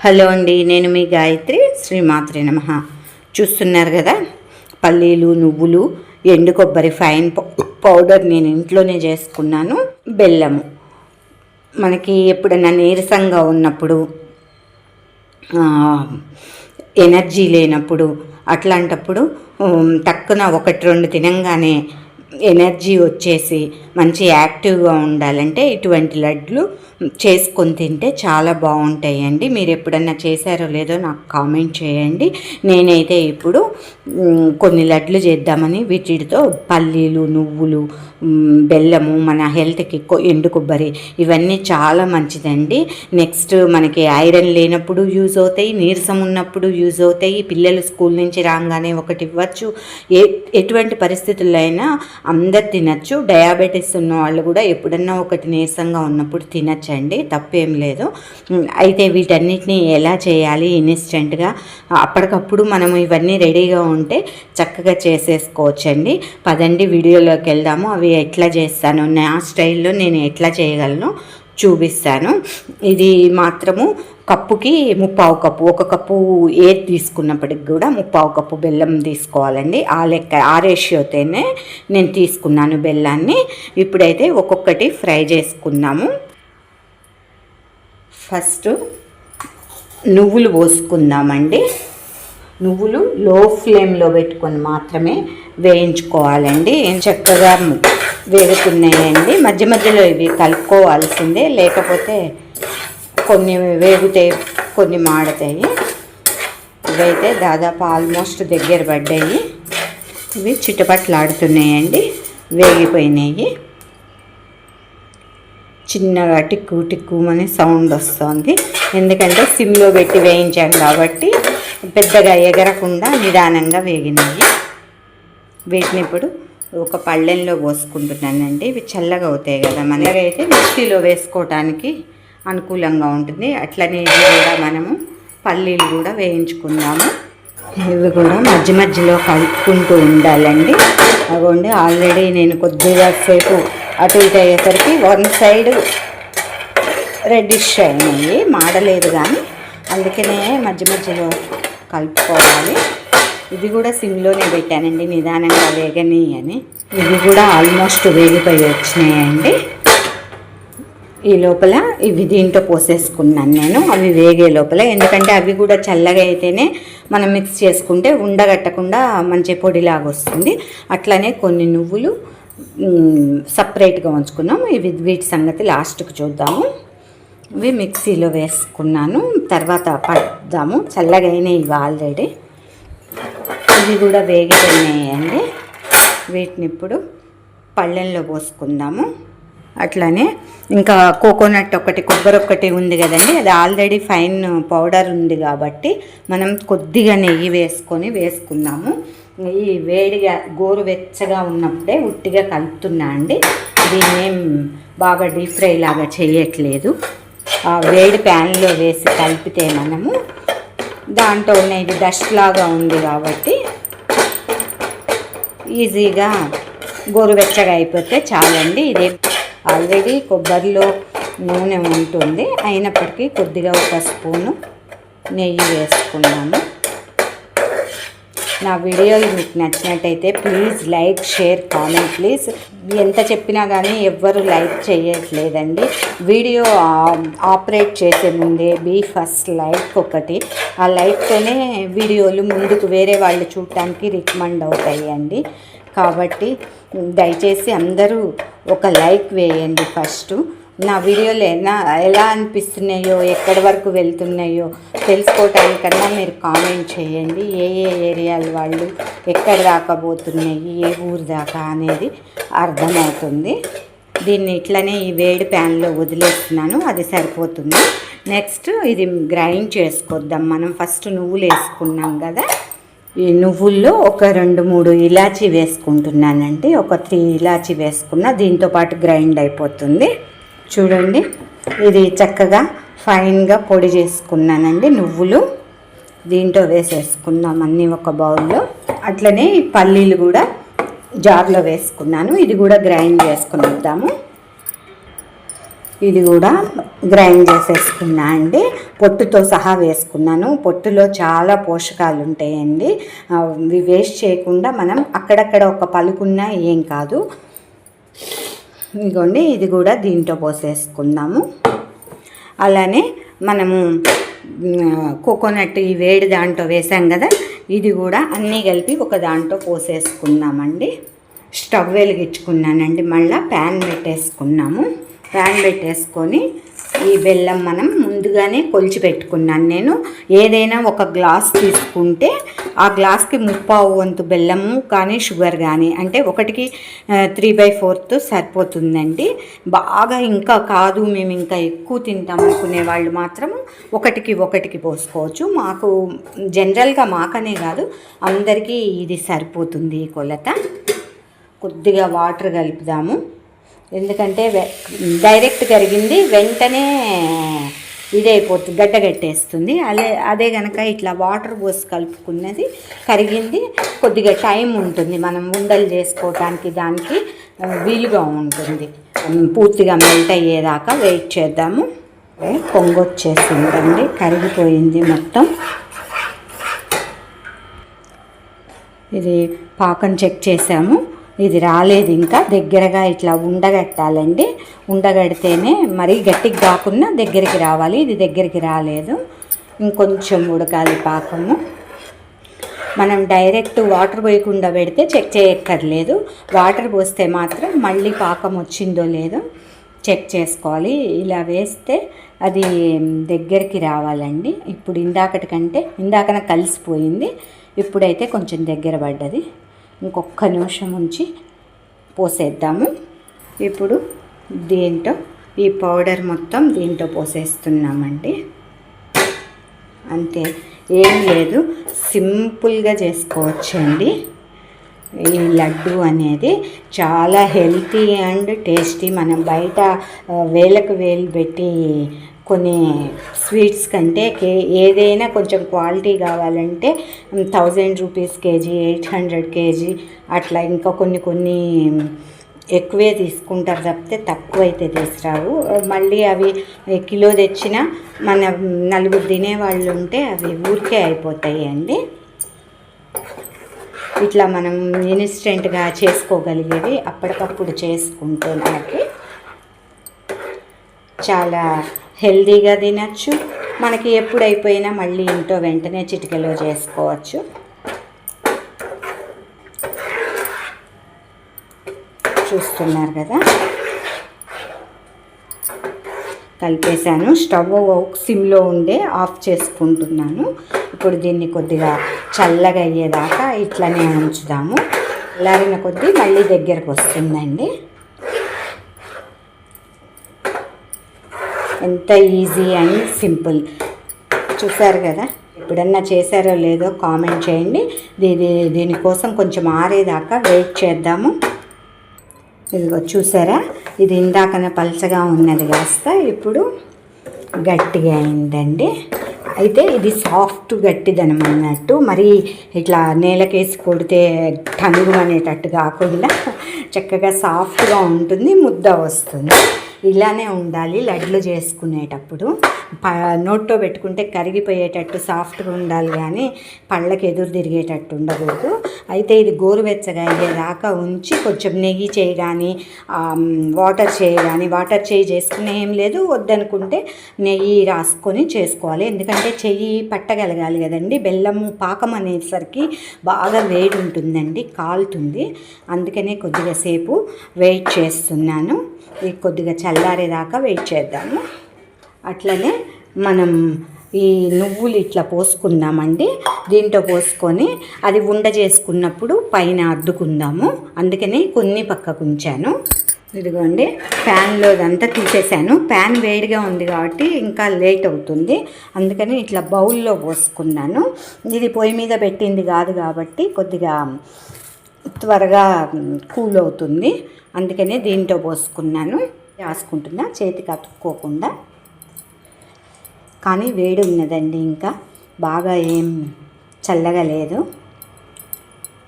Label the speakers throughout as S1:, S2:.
S1: Hello అండి, నేను మీ గాయత్రి. శ్రీమాత్రే నమః. చూస్తున్నారు కదా, పల్లీలు, నువ్వులు, ఎండు కొబ్బరి ఫైన్ పౌడర్ నేను ఇంట్లోనే చేసుకున్నాను. బెల్లము మనకి ఎప్పుడైనా నీరసంగా ఉన్నప్పుడు, ఎనర్జీ లేనప్పుడు, అట్లాంటప్పుడు టక్కున ఒకటి రెండు తినంగానే ఎనర్జీ వచ్చేసి మంచి యాక్టివ్గా ఉండాలంటే ఇటువంటి లడ్లు చేసుకొని తింటే చాలా బాగుంటాయండి. మీరు ఎప్పుడన్నా చేశారో లేదో నాకు కామెంట్ చేయండి. నేనైతే ఇప్పుడు కొన్ని లడ్లు చేద్దామని వీటితో పల్లీలు, నువ్వులు, బెల్లము, మన హెల్త్కి ఎండు కొబ్బరి ఇవన్నీ చాలా మంచిదండి. నెక్స్ట్ మనకి ఐరన్ లేనప్పుడు యూజ్ అవుతాయి, నీరసం ఉన్నప్పుడు యూజ్ అవుతాయి. పిల్లలు స్కూల్ నుంచి రాగానే ఒకటి ఇవ్వచ్చు. ఎటువంటి పరిస్థితుల్లో అయినా అందరు తినచ్చు. డయాబెటీస్ ఉన్న వాళ్ళు కూడా ఎప్పుడన్నా ఒకటి నీరసంగా ఉన్నప్పుడు తినచ్చండి, తప్పేం లేదు. అయితే వీటన్నిటిని ఎలా చేయాలి ఇన్స్టెంట్గా అప్పటికప్పుడు మనం ఇవన్నీ రెడీగా ఉంటే చక్కగా చేసేసుకోవచ్చండి. పదండి వీడియోలోకి వెళ్దాము. అవి ఎట్లా చేస్తాను, నా స్టైల్లో నేను ఎట్లా చేయగలను చూపిస్తాను. ఇది మాత్రము కప్పుకి 1/4 కప్పు, 1 కప్పు ఏది తీసుకున్నప్పటికి కూడా 1/4 కప్పు బెల్లం తీసుకోవాలండి. ఆ లెక్క, ఆ రేషియోతోనే నేను తీసుకున్నాను బెల్లాన్ని. ఇప్పుడైతే ఒక్కొక్కటి ఫ్రై చేసుకుందాము. ఫస్ట్ నువ్వులు పోసుకుందామండి. నువ్వులు లో ఫ్లేమ్లో పెట్టుకొని మాత్రమే వేయించుకోవాలండి. చక్కగా వేగుతున్నాయండి. మధ్య మధ్యలో ఇవి కలుపుకోవాల్సిందే, లేకపోతే కొన్ని వేగుతాయి, కొన్ని మాడతాయి. ఇవైతే దాదాపు ఆల్మోస్ట్ దగ్గర పడ్డాయి. ఇవి చిటపట్లాడుతున్నాయండి, వేగిపోయినాయి. చిన్నగా టిక్కు టిక్కుమని సౌండ్ వస్తుంది, ఎందుకంటే సిమ్లో పెట్టి వేయించాం కాబట్టి పెద్దగా ఎగరకుండా నిదానంగా వేగినాయి. వీటిని ఇప్పుడు ఒక పళ్ళెంలో పోసుకుంటున్నానండి. ఇవి చల్లగా అవుతాయి కదా, మనకైతే మిక్సీలో వేసుకోవటానికి అనుకూలంగా ఉంటుంది. అట్లనే ఇవి కూడా మనము పల్లీలు కూడా వేయించుకుందాము. ఇవి కూడా మధ్య మధ్యలో కలుపుకుంటూ ఉండాలండి. అవ్వండి, ఆల్రెడీ నేను కొద్దిగా సేపు అటు ఇటు అయ్యేసరికి వన్ సైడ్ రెడ్డిష్ అయినాయి, మాడలేదు కానీ, అందుకనే మధ్య మధ్యలో కలుపుకోవాలి. ఇది కూడా సిమ్లోనే పెట్టానండి, నిదానంగా వేగని అని. ఇవి కూడా ఆల్మోస్ట్ వేగిపోయి వచ్చినాయండి. ఈ లోపల ఇవి దీంట్లో పోసేసుకున్నాను నేను, అవి వేగే లోపల. ఎందుకంటే అవి కూడా చల్లగా అయితేనే మనం మిక్స్ చేసుకుంటే ఉండగట్టకుండా మంచి పొడిలాగా వస్తుంది. అట్లనే కొన్ని నువ్వులు సపరేట్గా ఉంచుకున్నాం. వీటి సంగతి లాస్ట్కి చూద్దాము. ఇవి మిక్సీలో వేసుకున్నాను, తర్వాత పడదాము. చల్లగా అయినాయి ఇవి ఆల్రెడీ. ఇవి కూడా వేగిపోయినాయండి. వీటిని ఇప్పుడు పళ్ళెంలో పోసుకుందాము. అట్లనే ఇంకా కోకోనట్ ఒకటి, కొబ్బరి ఒకటి ఉంది కదండి, అది ఆల్రెడీ ఫైన్ పౌడర్ ఉంది కాబట్టి మనం కొద్దిగా నెయ్యి వేసుకుందాము. ఈ వేడిగా గోరువెచ్చగా ఉన్నప్పుడే ఉట్టిగా కలుపుతున్నా అండి. దీన్నేం బాగా డీప్ ఫ్రై లాగా చేయట్లేదు. ఆ వేడి ప్యాన్లో వేసి కలిపితే మనము దాంట్లో ఉన్న ఇది డస్ట్ లాగా ఉంది కాబట్టి ఈజీగా గోరువెచ్చగా అయిపోతే చాలండి. ఇదే ఆల్రెడీ కొబ్బరిలో నూనె ఉంటుంది, అయినప్పటికీ కొద్దిగా ఒక స్పూను నెయ్యి వేసుకున్నాను. నా వీడియోలు మీకు నచ్చినట్టయితే please like, share, comment please. ఎంత చెప్పినా కానీ ఎవ్వరు లైక్ చేయట్లేదండి. వీడియో ఆపరేట్ చేసే ముందే ఫస్ట్ లైక్ ఒకటి, ఆ లైక్తోనే వీడియోలు ముందుకు వేరే వాళ్ళు చూడటానికి రికమెండ్ అవుతాయండి. కాబట్టి దయచేసి అందరూ ఒక లైక్ వేయండి. ఫస్ట్ నా వీడియోలు ఎలా అనిపిస్తున్నాయో, ఎక్కడి వరకు వెళ్తున్నాయో తెలుసుకోవటానికన్నా మీరు కామెంట్ చేయండి. ఏ ఏరియాల వాళ్ళు ఎక్కడ దాకా పోతున్నాయి, ఏ ఊరు దాకా అనేది అర్థమవుతుంది. దీన్ని ఇట్లనే ఈ వేడి ప్యాన్లో వదిలేస్తున్నాను, అది సరిపోతుంది. నెక్స్ట్ ఇది గ్రైండ్ చేసుకొద్దాం. మనం ఫస్ట్ నువ్వులు వేసుకున్నాం కదా, ఈ నువ్వుల్లో ఒక 2-3 ఇలాచీ వేసుకుంటున్నానండి. ఒక 3 ఇలాచీ వేసుకున్నా దీంతోపాటు గ్రైండ్ అయిపోతుంది. చూడండి, ఇది చక్కగా ఫైన్గా పొడి చేసుకున్నానండి. నువ్వులు దీంట్లో వేసేసుకుందాం అన్నీ ఒక బౌల్లో. అట్లనే పల్లీలు కూడా జార్లో వేసుకున్నాను, ఇది కూడా గ్రైండ్ చేసుకుని వద్దాము. ఇది కూడా గ్రైండ్ చేసేసుకున్నా అండి. పొట్టుతో సహా వేసుకున్నాను. పొట్టులో చాలా పోషకాలు ఉంటాయండి. ఇవి వేస్ట్ చేయకుండా మనం అక్కడక్కడ ఒక పలుకున్నా ఏం కాదు. ఇదిగోండి, ఇది కూడా దీంట్లో పోసేసుకుందాము. అలానే మనము కోకోనట్ ఈ వేడి దాంట్లో వేసాం కదా, ఇది కూడా అన్నీ కలిపి ఒక దాంట్లో పోసేసుకుందామండి. స్టవ్ వెలిగించుకున్నానండి. మళ్ళీ ప్యాన్ పెట్టేసుకున్నాము. ప్యాన్ పెట్టేసుకొని ఈ బెల్లం మనం ముందుగానే కొలిచి పెట్టుకున్నాను. నేను ఏదైనా ఒక గ్లాస్ తీసుకుంటే ఆ గ్లాస్కి 3/4 వంతు బెల్లము కానీ షుగర్ కానీ, అంటే 1కి 3/4 సరిపోతుందండి. బాగా ఇంకా కాదు మేము ఇంకా ఎక్కువ తింటాం అనుకునే వాళ్ళు మాత్రం 1కి పోసుకోవచ్చు. మాకు జనరల్గా మాకనే కాదు అందరికీ ఇది సరిపోతుంది ఈ కొలత. కొద్దిగా వాటర్ కలుపుదాము, ఎందుకంటే డైరెక్ట్ కరిగింది వెంటనే ఇదైపోతుంది, గడ్డగట్టేస్తుంది. అదే కనుక ఇట్లా వాటర్ పోసి కలుపుకున్నది కరిగింది, కొద్దిగా టైం ఉంటుంది, మనం ఉండలు చేసుకోవటానికి దానికి వీలుగా ఉంటుంది. పూర్తిగా మెల్ట్ అయ్యేదాకా వెయిట్ చేద్దాము. పొంగొచ్చేసిందండి, కరిగిపోయింది మొత్తం. ఇది పాకం చెక్ చేసాము, ఇది రాలేదు ఇంకా. దగ్గరగా ఇట్లా ఉండగట్టాలండి. ఉండగడితేనే మరీ గట్టిగా కాకుండా దగ్గరికి రావాలి. ఇది దగ్గరికి రాలేదు, ఇంకొంచెం ఉడకాలి పాకము. మనం డైరెక్ట్ వాటర్ పోయకుండా పెడితే చెక్ చేయక్కర్లేదు. వాటర్ పోస్తే మాత్రం మళ్ళీ పాకం వచ్చిందో లేదో చెక్ చేసుకోవాలి. ఇలా వేస్తే అది దగ్గరికి రావాలండి. ఇప్పుడు ఇందాకన కలిసిపోయింది, ఇప్పుడైతే కొంచెం దగ్గర పడ్డది. ఇంకొక నిమిషం ఉంచి పోసేద్దాము. ఇప్పుడు దీంట్లో ఈ పౌడర్ మొత్తం దీంట్లో పోసేస్తున్నామండి. అంతే, ఏం లేదు, సింపుల్గా చేసుకోవచ్చండి. ఈ లడ్డు అనేది చాలా హెల్తీ అండ్ టేస్టీ. మనం బయట వేలకు వేలు పెట్టి కొన్ని స్వీట్స్ కంటే ఏదైనా కొంచెం క్వాలిటీ కావాలంటే 1000 రూపీస్ కేజీ, 800 కేజీ అట్లా ఇంకా కొన్ని ఎక్కువే తీసుకుంటారు తప్పితే తక్కువైతే తీసుకురావు. మళ్ళీ అవి కిలో తెచ్చినా మన 4 తినేవాళ్ళు ఉంటే అవి ఊరికే అయిపోతాయి అండి. ఇట్లా మనం ఇన్స్టెంట్గా చేసుకోగలిగేవి అప్పటికప్పుడు చేసుకుంటే మనకి చాలా హెల్తీగా తినచ్చు. మనకి ఎప్పుడైపోయినా మళ్ళీ ఇంట్లో వెంటనే చిటికెలో చేసుకోవచ్చు. చూస్తున్నారు కదా, కలిపేశాను. స్టవ్ సిమ్లో ఉండే ఆఫ్ చేసుకుంటున్నాను. ఇప్పుడు దీన్ని కొద్దిగా చల్లగా అయ్యేదాకా ఇట్లనే ఉంచుదాము. చల్లారిన కొద్దీ మళ్ళీ దగ్గరకు వస్తుందండి. ఎంత ఈజీ అండ్ సింపుల్. చూసారు కదా, ఎప్పుడన్నా చేశారో లేదో కామెంట్ చేయండి. దీనికోసం కొంచెం ఆరేదాకా వెయిట్ చేద్దాము. ఇదిగో చూసారా, ఇది ఇందాకన పలచగా ఉన్నది కాస్త ఇప్పుడు గట్టిగా అయిందండి. అయితే ఇది సాఫ్ట్ గట్టిదనం అన్నట్టు, మరి ఇట్లా నేలకేసి కొడితే టంగు అనేటట్టు కాకుండా చక్కగా సాఫ్ట్గా ఉంటుంది, ముద్ద వస్తుంది. ఇలానే ఉండాలి లడ్లు చేసుకునేటప్పుడు. నోట్లో పెట్టుకుంటే కరిగిపోయేటట్టు సాఫ్ట్గా ఉండాలి, కానీ పళ్ళకి ఎదురు తిరిగేటట్టు ఉండకూడదు. అయితే ఇది గోరువెచ్చగా అయ్యేదాకా ఉంచి కొంచెం నెయ్యి చేయి కానీ వాటర్ చేయి చేసుకునే ఏం లేదు. వద్దనుకుంటే నెయ్యి రాసుకొని చేసుకోవాలి, ఎందుకంటే చెయ్యి పట్టగలగాలి కదండి. బెల్లము పాకం అనేసరికి బాగా వేడి ఉంటుందండి, కాలుతుంది. అందుకనే కొద్దిగా సేపు వెయిట్ చేస్తున్నాను. ఇది కొద్దిగా చల్లారేదాకా వెయిట్ చేద్దాము. అట్లనే మనం ఈ నువ్వులు ఇట్లా పోసుకుందామండి. దీంట్లో పోసుకొని అది ఉండ చేసుకున్నప్పుడు పైన అద్దుకుందాము. అందుకని కొన్ని పక్కకు ఉంచాను. ఇదిగోండి, ప్యాన్లో అదంతా తీసేసాను. ప్యాన్ వేడిగా ఉంది కాబట్టి ఇంకా లేట్ అవుతుంది, అందుకని ఇట్లా బౌల్లో పోసుకున్నాను. ఇది పొయ్యి మీద పెట్టింది కాదు కాబట్టి కొద్దిగా త్వరగా కూల్ అవుతుంది, అందుకనే దీంట్లో పోసుకున్నాను. రాసుకుంటున్నా చేతికి అతుక్కోకుండా. కానీ వేడి ఉన్నదండి, ఇంకా బాగా ఏం చల్లగా లేదు.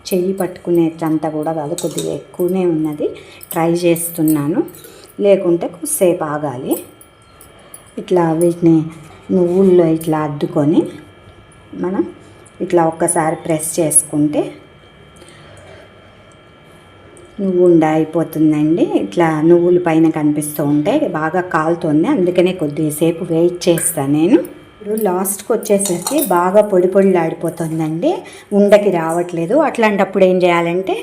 S1: చెయ్యి పట్టుకునేటంత కూడా కాదు, కొద్దిగా ఎక్కువనే ఉన్నది. ట్రై చేస్తున్నాను. లేకుంటే కొద్దిసేపు ఆగాలి. ఇట్లా వీటిని నువ్వుల్లో ఇట్లా అద్దుకొని మనం ఇట్లా ఒక్కసారి ప్రెస్ చేసుకుంటే నువ్వుండ అయిపోతుందండి. ఇట్లా నువ్వులు పైన కనిపిస్తూ ఉంటే బాగా కాలుతుంది, అందుకనే కొద్దిసేపు వెయిట్ చేస్తాను నేను. ఇప్పుడు లాస్ట్కి వచ్చేసరికి బాగా పొడి పొడిలాడిపోతుందండి, ఉండకి రావట్లేదు. అట్లాంటప్పుడు ఏం చేయాలంటే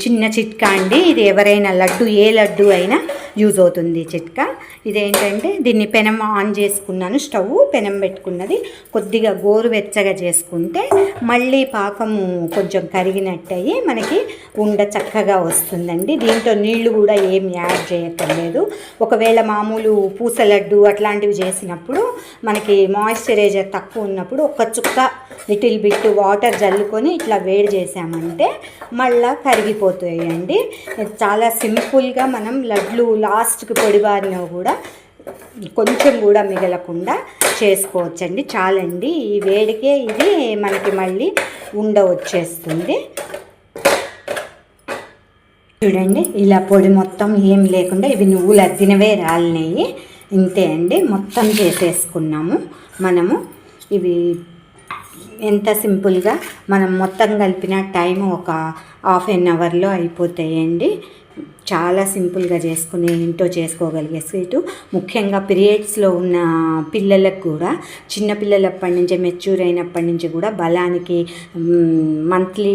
S1: చిన్న చిట్కా అండి, ఇది ఎవరైనా ఏ లడ్డు అయినా యూజ్ అవుతుంది చిట్కా. ఇదేంటంటే దీన్ని పెనం ఆన్ చేసుకున్నాను, స్టవ్ పెనం పెట్టుకున్నది కొద్దిగా గోరువెచ్చగా చేసుకుంటే మళ్ళీ పాకము కొంచెం కరిగినట్టయి మనకి ఉండ చక్కగా వస్తుందండి. దీంట్లో నీళ్లు కూడా ఏం యాడ్ చేయక్కర్లేదు. ఒకవేళ మామూలు పూస లడ్డు అట్లాంటివి చేసినప్పుడు మనకి మాయిశ్చరైజర్ తక్కువ ఉన్నప్పుడు ఒక చుక్క లిటిల్ బిట్ వాటర్ జల్లుకొని ఇట్లా వేడి చేసామంటే మళ్ళీ కరిగిపోతాయండి. చాలా సింపుల్గా మనం లడ్లు లాస్ట్కి పొడిబారిన కూడా కొంచెం కూడా మిగలకుండా చేసుకోవచ్చండి. చాలండి, ఈ వేడికే ఇది మనకి మళ్ళీ ఉండ వచ్చేస్తుంది. చూడండి, ఇలా పొడి మొత్తం ఏం లేకుండా ఇవి నువ్వులు అద్దినవే రాలినాయి. ఇంతే అండి, మొత్తం చేసేసుకున్నాము మనము. ఇవి ఎంత సింపుల్గా మనం మొత్తం కలిపిన టైం ఒక హాఫ్ ఎన్ అవర్లో అయిపోతాయండి. చాలా సింపుల్గా చేసుకుని ఇంట్లో చేసుకోగలిగే స్వీటు. ముఖ్యంగా పీరియడ్స్లో ఉన్న పిల్లలకు కూడా, చిన్న పిల్లలప్పటి నుంచే మెచ్యూర్ అయినప్పటి నుంచి కూడా బలానికి మంత్లీ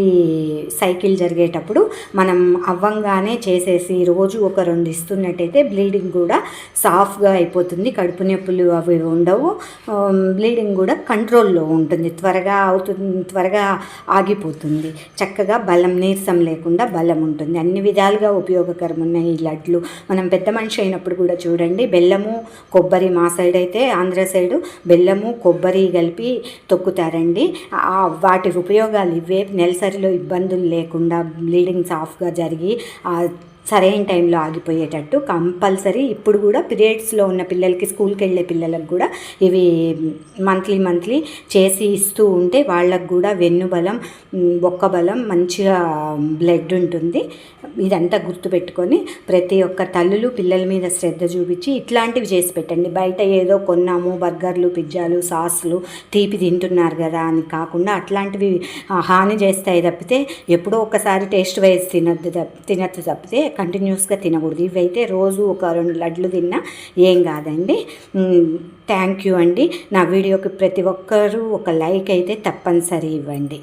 S1: సైకిల్ జరిగేటప్పుడు మనం అవ్వంగానే చేసేసి రోజు ఒక 2 ఇస్తున్నట్టయితే బ్లీడింగ్ కూడా సాఫ్ట్గా అయిపోతుంది, కడుపు నొప్పులు అవి ఉండవు, బ్లీడింగ్ కూడా కంట్రోల్లో ఉంటుంది, త్వరగా ఆగిపోతుంది, చక్కగా బలం నీరసం లేకుండా బలం ఉంటుంది. అన్ని విధాలుగా ఉపయోగకరమైన ఈ లడ్లు మనం పెద్ద మనిషి అయినప్పుడు కూడా చూడండి, బెల్లము కొబ్బరి, మా సైడ్ అయితే ఆంధ్ర సైడు బెల్లము కొబ్బరి కలిపి తొక్కుతారండి. వాటి ఉపయోగాలు ఇవే. నెలసరిలో ఇబ్బందులు లేకుండా బ్లీడింగ్ సాఫ్ట్గా జరిగి సరైన టైంలో ఆగిపోయేటట్టు కంపల్సరీ. ఇప్పుడు కూడా పీరియడ్స్లో ఉన్న పిల్లలకి, స్కూల్కి వెళ్ళే పిల్లలకు కూడా ఇవి మంత్లీ చేసి ఇస్తూ ఉంటే వాళ్ళకు కూడా వెన్నుబలం, బొక్క బలం, మంచిగా బ్లడ్ ఉంటుంది. ఇదంతా గుర్తుపెట్టుకొని ప్రతి ఒక్క తల్లులు పిల్లల మీద శ్రద్ధ చూపించి ఇట్లాంటివి చేసి పెట్టండి. బయట ఏదో కొన్నాము బర్గర్లు, పిజ్జాలు, సాస్లు, తీపి తింటున్నారు కదా అని కాకుండా అట్లాంటివి హాని చేస్తాయి తప్పితే ఎప్పుడో ఒకసారి టేస్ట్ వైజ్ తినద్దు తప్పితే కంటిన్యూస్గా తినకూడదు. ఇవైతే రోజు ఒక 2 లడ్లు తిన్నా ఏం కాదండి. థ్యాంక్ యూ అండి. నా వీడియోకి ప్రతి ఒక్కరూ ఒక లైక్ అయితే తప్పనిసరి ఇవ్వండి.